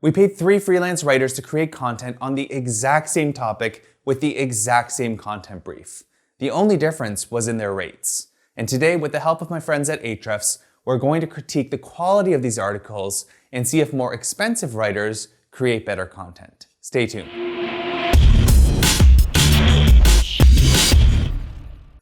We paid 3 freelance writers to create content on the exact same topic with the exact same content brief. The only difference was in their rates. And today, with the help of my friends at Ahrefs, we're going to critique the quality of these articles and see if more expensive writers create better content. Stay tuned.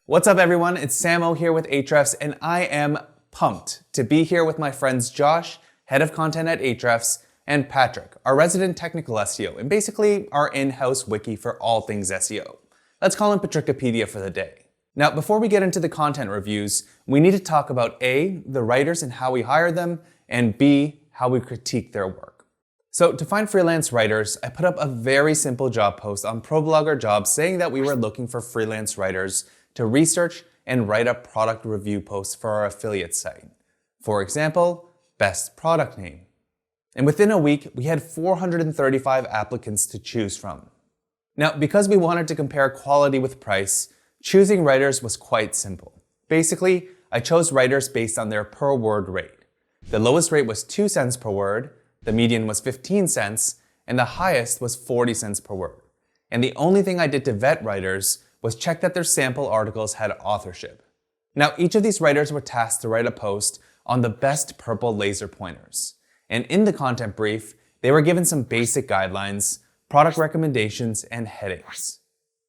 What's up everyone, it's Samo here with Ahrefs, and I am pumped to be here with my friends Josh, head of content at Ahrefs, and Patrick, our resident technical SEO, and basically our in-house wiki for all things SEO. Let's call him Patrickopedia for the day. Now, before we get into the content reviews, we need to talk about A, the writers and how we hire them, and B, how we critique their work. So to find freelance writers, I put up a very simple job post on ProBlogger Jobs saying that we were looking for freelance writers to research and write up product review posts for our affiliate site. For example, best product name. And within a week, we had 435 applicants to choose from. Now, because we wanted to compare quality with price, choosing writers was quite simple. Basically, I chose writers based on their per word rate. The lowest rate was 2 cents per word, the median was 15 cents, and the highest was 40 cents per word. And the only thing I did to vet writers was check that their sample articles had authorship. Now, each of these writers were tasked to write a post on the best purple laser pointers. And in the content brief, they were given some basic guidelines, product recommendations, and headings.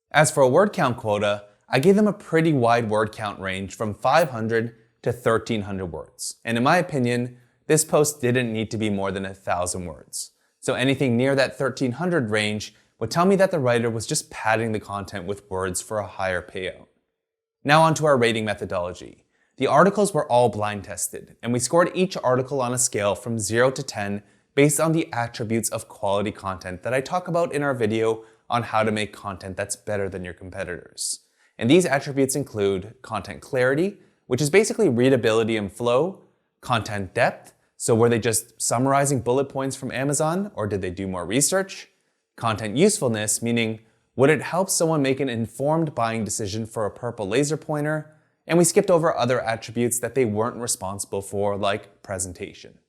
As for a word count quota, I gave them a pretty wide word count range from 500 to 1,300 words. And in my opinion, this post didn't need to be more than 1,000 words. So anything near that 1,300 range would tell me that the writer was just padding the content with words for a higher payout. Now onto our rating methodology. The articles were all blind tested, and we scored each article on a scale from 0 to 10 based on the attributes of quality content that I talk about in our video on how to make content that's better than your competitors. And these attributes include content clarity, which is basically readability and flow, content depth, so were they just summarizing bullet points from Amazon, or did they do more research? Content usefulness, meaning would it help someone make an informed buying decision for a purple laser pointer? And we skipped over other attributes that they weren't responsible for, like presentation.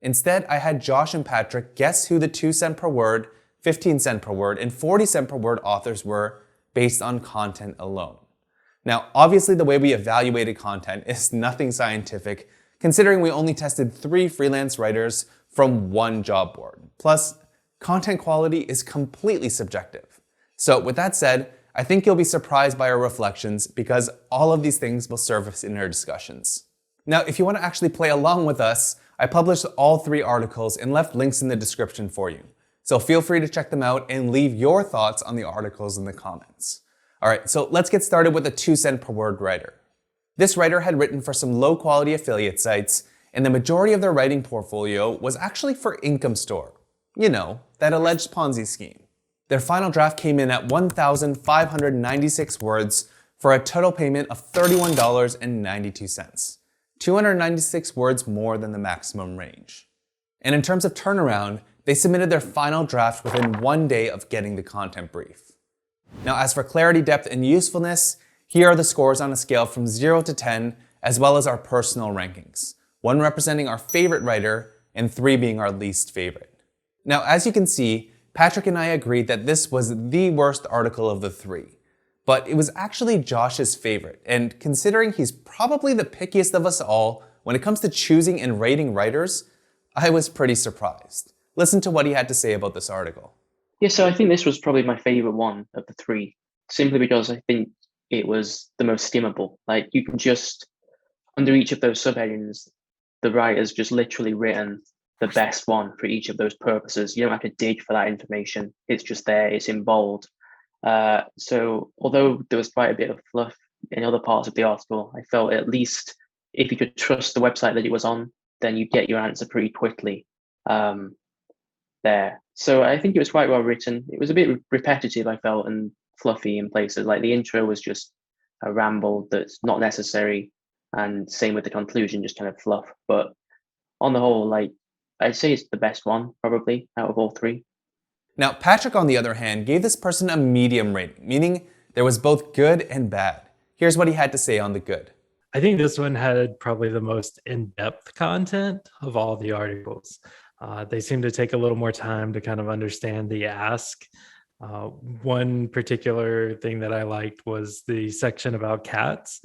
Instead, I had Josh and Patrick guess who the 2 cent per word, 15 cent per word, and 40 cent per word authors were based on content alone. Now, obviously the way we evaluated content is nothing scientific, considering we only tested 3 freelance writers from 1 job board. Plus, content quality is completely subjective. So with that said, I think you'll be surprised by our reflections because all of these things will surface in our discussions. Now, if you want to actually play along with us, I published all 3 articles and left links in the description for you. So feel free to check them out and leave your thoughts on the articles in the comments. All right, so let's get started with a 2 cent per word writer. This writer had written for some low quality affiliate sites, and the majority of their writing portfolio was actually for Income Store. You know, that alleged Ponzi scheme. Their final draft came in at 1,596 words for a total payment of $31.92. 296 words more than the maximum range. And in terms of turnaround, they submitted their final draft within 1 day of getting the content brief. Now, as for clarity, depth, and usefulness, here are the scores on a scale from 0 to 10, as well as our personal rankings. 1 representing our favorite writer, and 3 being our least favorite. Now, as you can see, Patrick and I agreed that this was the worst article of the 3. But it was actually Josh's favorite, and considering he's probably the pickiest of us all when it comes to choosing and rating writers, I was pretty surprised. Listen to what he had to say about this article. Yeah, so I think this was probably my favorite one of the 3, simply because I think it was the most skimmable. Like, you can just, under each of those subheadings, the writer's just literally written the best one for each of those purposes. You don't have to dig for that information. It's just there, it's in bold. So although there was quite a bit of fluff in other parts of the article, I felt at least if you could trust the website that it was on, then you'd get your answer pretty quickly there. So I think it was quite well written. It was a bit repetitive, I felt, and fluffy in places. Like the intro was just a ramble that's not necessary, and same with the conclusion, just kind of fluff. But on the whole, like, I'd say it's the best one, probably, out of all 3. Now, Patrick, on the other hand, gave this person a medium rating, meaning there was both good and bad. Here's what he had to say on the good. I think this one had probably the most in-depth content of all the articles. They seem to take a little more time to kind of understand the ask. One particular thing that I liked was the section about cats.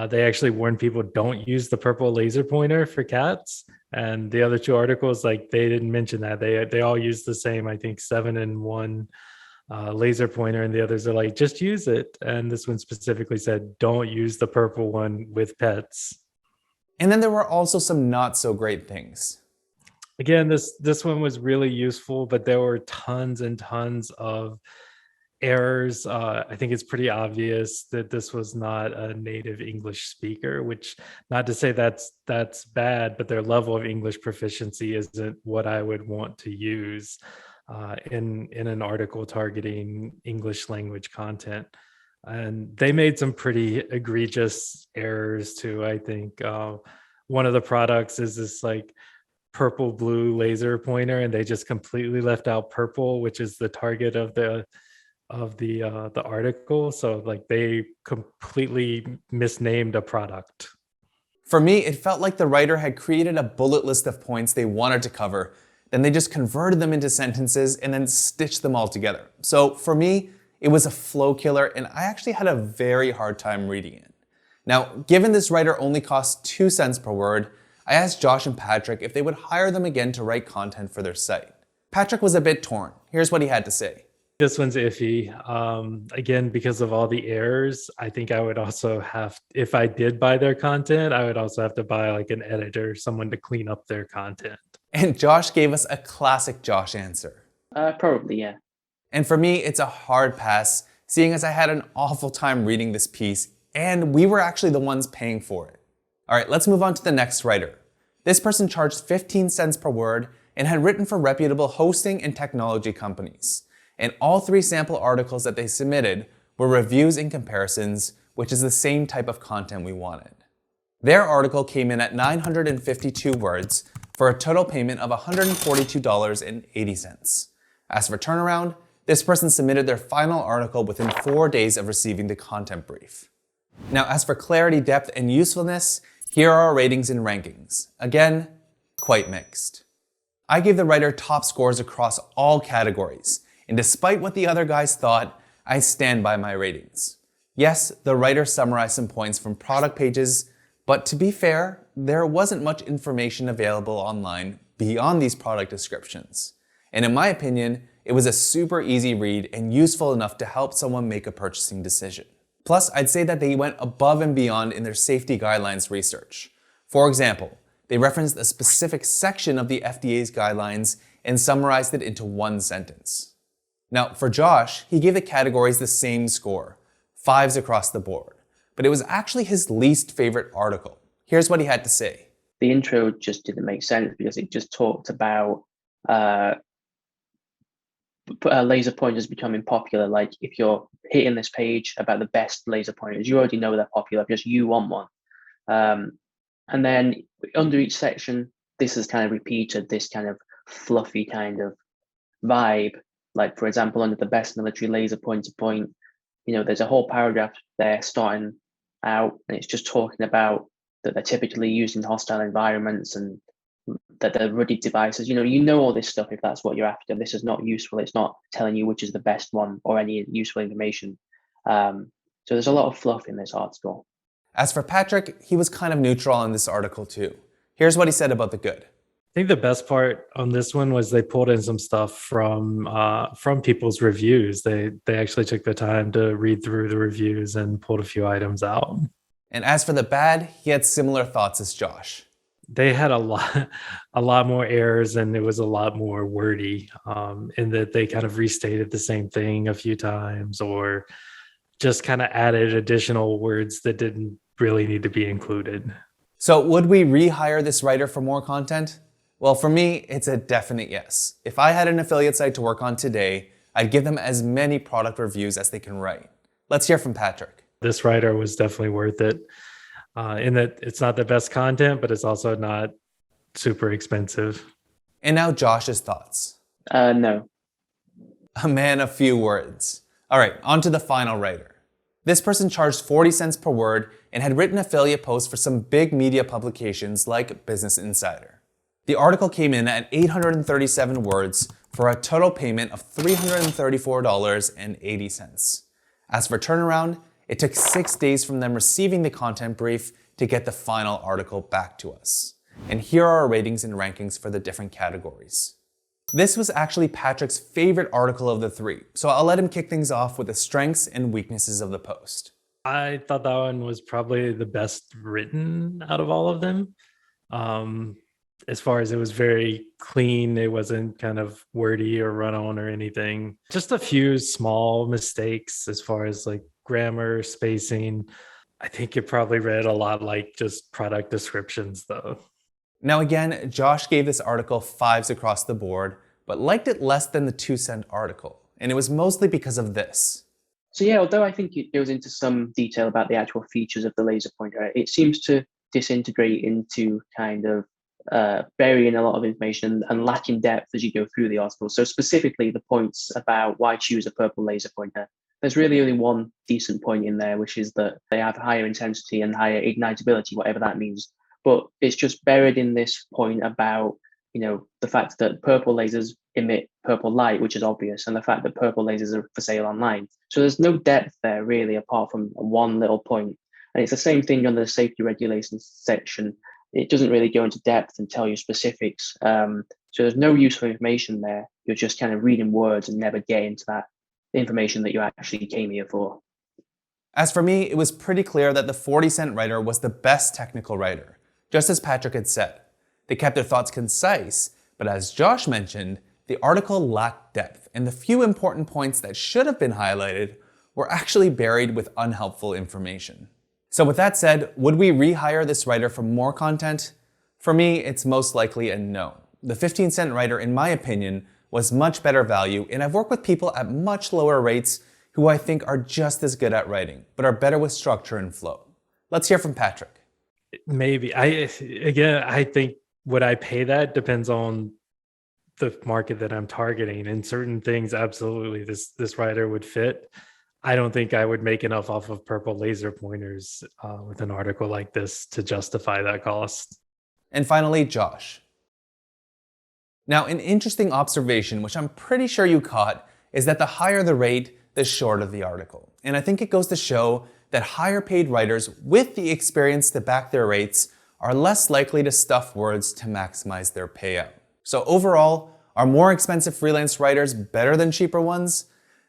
They actually warned people don't use the purple laser pointer for cats. And the other two articles, like they didn't mention that. They all use the same, I think 7-in-1 laser pointer, and the others are like, just use it. And this one specifically said, don't use the purple one with pets. And then there were also some not so great things. Again, this one was really useful, but there were tons and tons of errors. I think it's pretty obvious that this was not a native English speaker, which, not to say that's bad, but their level of English proficiency isn't what I would want to use in an article targeting English language content. And they made some pretty egregious errors too. I think one of the products is this like purple blue laser pointer, and they just completely left out purple, which is the target of the article. So like they completely misnamed a product. For me, it felt like the writer had created a bullet list of points they wanted to cover, then they just converted them into sentences and then stitched them all together. So for me, it was a flow killer, and I actually had a very hard time reading it. Now, given this writer only costs 2 cents per word, I asked Josh and Patrick if they would hire them again to write content for their site. Patrick was a bit torn. Here's what he had to say. This one's iffy. Again, because of all the errors, I think I would also have, if I did buy their content, I would also have to buy like an editor, someone to clean up their content. And Josh gave us a classic Josh answer. Probably, yeah. And for me, it's a hard pass, seeing as I had an awful time reading this piece, and we were actually the ones paying for it. All right, let's move on to the next writer. This person charged 15 cents per word and had written for reputable hosting and technology companies. And all 3 sample articles that they submitted were reviews and comparisons, which is the same type of content we wanted. Their article came in at 952 words for a total payment of $142.80. As for turnaround, this person submitted their final article within 4 days of receiving the content brief. Now, as for clarity, depth, and usefulness, here are our ratings and rankings. Again, quite mixed. I gave the writer top scores across all categories, and despite what the other guys thought, I stand by my ratings. Yes, the writer summarized some points from product pages, but to be fair, there wasn't much information available online beyond these product descriptions. And in my opinion, it was a super easy read and useful enough to help someone make a purchasing decision. Plus, I'd say that they went above and beyond in their safety guidelines research. For example, they referenced a specific section of the FDA's guidelines and summarized it into 1 sentence. Now, for Josh, he gave the categories the same score, 5s across the board, but it was actually his least favorite article. Here's what he had to say. The intro just didn't make sense because it just talked about laser pointers becoming popular. Like if you're hitting this page about the best laser pointers, you already know they're popular because you want one. And then under each section, this is kind of repeated, this kind of fluffy kind of vibe. Like for example, under the best military laser pointer point, there's a whole paragraph there starting out, and it's just talking about that they're typically used in hostile environments and that they're rugged devices. You know all this stuff if that's what you're after. This is not useful. It's not telling you which is the best one or any useful information. So there's a lot of fluff in this article. As for Patrick, he was kind of neutral on this article too. Here's what he said about the good. I think the best part on this one was they pulled in some stuff from people's reviews. They actually took the time to read through the reviews and pulled a few items out. And as for the bad, he had similar thoughts as Josh. They had a lot more errors, and it was a lot more wordy in that they kind of restated the same thing a few times or just kind of added additional words that didn't really need to be included. So would we rehire this writer for more content? Well, for me, it's a definite yes. If I had an affiliate site to work on today, I'd give them as many product reviews as they can write. Let's hear from Patrick. This writer was definitely worth it. In that it's not the best content, but it's also not super expensive. And now Josh's thoughts. No. A man of few words. All right, on to the final writer. This person charged 40 cents per word and had written affiliate posts for some big media publications like Business Insider. The article came in at 837 words for a total payment of $334.80. As for turnaround, it took 6 days from them receiving the content brief to get the final article back to us. And here are our ratings and rankings for the different categories. This was actually Patrick's favorite article of the three, so I'll let him kick things off with the strengths and weaknesses of the post. I thought that one was probably the best written out of all of them. As far as it was very clean, it wasn't kind of wordy or run on or anything. Just a few small mistakes as far as like grammar, spacing. I think it probably read a lot like just product descriptions though. Now again, Josh gave this article 5s across the board, but liked it less than the 2-cent article. And it was mostly because of this. So yeah, although I think it goes into some detail about the actual features of the laser pointer, it seems to disintegrate into kind of burying a lot of information and lacking depth as you go through the article. So specifically the points about why choose a purple laser pointer. There's really only one decent point in there, which is that they have higher intensity and higher ignitability, whatever that means. But it's just buried in this point about, the fact that purple lasers emit purple light, which is obvious, and the fact that purple lasers are for sale online. So there's no depth there really, apart from one little point. And it's the same thing on the safety regulations section. It doesn't really go into depth and tell you specifics. So there's no useful information there. You're just kind of reading words and never get into that information that you actually came here for. As for me, it was pretty clear that the 40-cent writer was the best technical writer, just as Patrick had said. They kept their thoughts concise, but as Josh mentioned, the article lacked depth, and the few important points that should have been highlighted were actually buried with unhelpful information. So with that said, would we rehire this writer for more content? For me, it's most likely a no. The 15-cent writer, in my opinion, was much better value, and I've worked with people at much lower rates who I think are just as good at writing, but are better with structure and flow. Let's hear from Patrick. Maybe. I think would I pay that depends on the market that I'm targeting. And certain things, absolutely, this writer would fit. I don't think I would make enough off of purple laser pointers with an article like this to justify that cost. And finally, Josh. Now, an interesting observation, which I'm pretty sure you caught, is that the higher the rate, the shorter the article. And I think it goes to show that higher paid writers with the experience to back their rates are less likely to stuff words to maximize their payout. So overall, are more expensive freelance writers better than cheaper ones?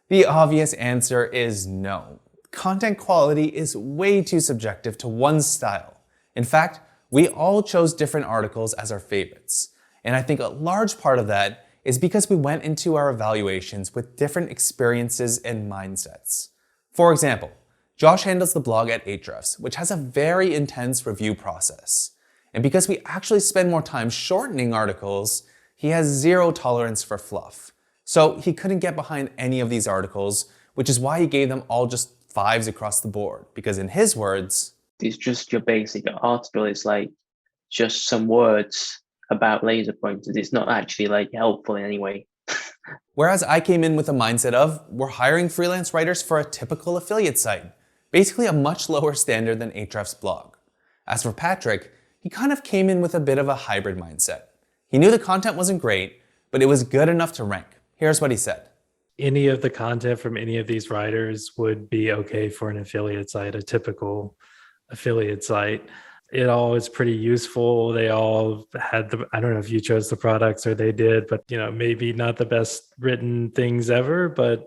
The obvious answer is no. Content quality is way too subjective to one style. In fact, we all chose different articles as our favorites. And I think a large part of that is because we went into our evaluations with different experiences and mindsets. For example, Josh handles the blog at Ahrefs, which has a very intense review process. And because we actually spend more time shortening articles, he has zero tolerance for fluff. So he couldn't get behind any of these articles, which is why he gave them all just 5s across the board. Because in his words, it's just your basic article. It's like just some words about laser pointers. It's not actually like helpful in any way. Whereas I came in with a mindset of, we're hiring freelance writers for a typical affiliate site. Basically a much lower standard than Ahrefs' blog. As for Patrick, he kind of came in with a bit of a hybrid mindset. He knew the content wasn't great, but it was good enough to rank. Here's what he said. Any of the content from any of these writers would be okay for an affiliate site, a typical affiliate site. It all is pretty useful. They all had I don't know if you chose the products or they did, but maybe not the best written things ever, but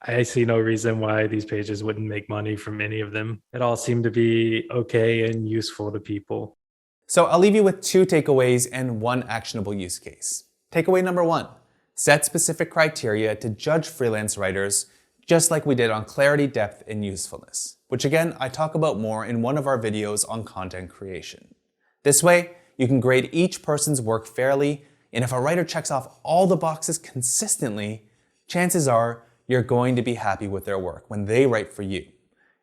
I see no reason why these pages wouldn't make money from any of them. It all seemed to be okay and useful to people. So I'll leave you with 2 takeaways and 1 actionable use case. Takeaway number 1, set specific criteria to judge freelance writers, just like we did on clarity, depth, and usefulness, which again, I talk about more in one of our videos on content creation. This way, you can grade each person's work fairly, and if a writer checks off all the boxes consistently, chances are you're going to be happy with their work when they write for you.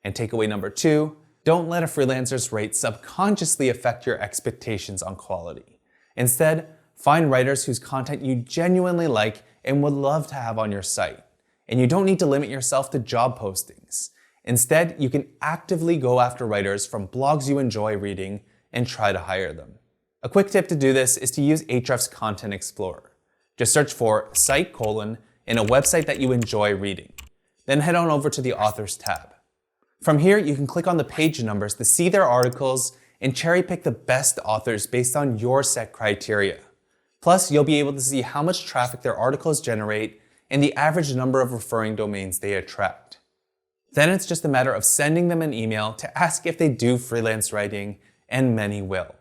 And takeaway number 2, don't let a freelancer's rate subconsciously affect your expectations on quality. Instead, find writers whose content you genuinely like and would love to have on your site. And you don't need to limit yourself to job postings. Instead, you can actively go after writers from blogs you enjoy reading and try to hire them. A quick tip to do this is to use Ahrefs Content Explorer. Just search for site : in a website that you enjoy reading. Then head on over to the Authors tab. From here, you can click on the page numbers to see their articles and cherry pick the best authors based on your set criteria. Plus, you'll be able to see how much traffic their articles generate and the average number of referring domains they attract. Then it's just a matter of sending them an email to ask if they do freelance writing, and many will.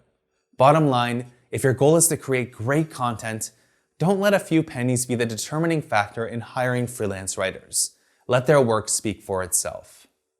Bottom line, if your goal is to create great content, don't let a few pennies be the determining factor in hiring freelance writers. Let their work speak for itself.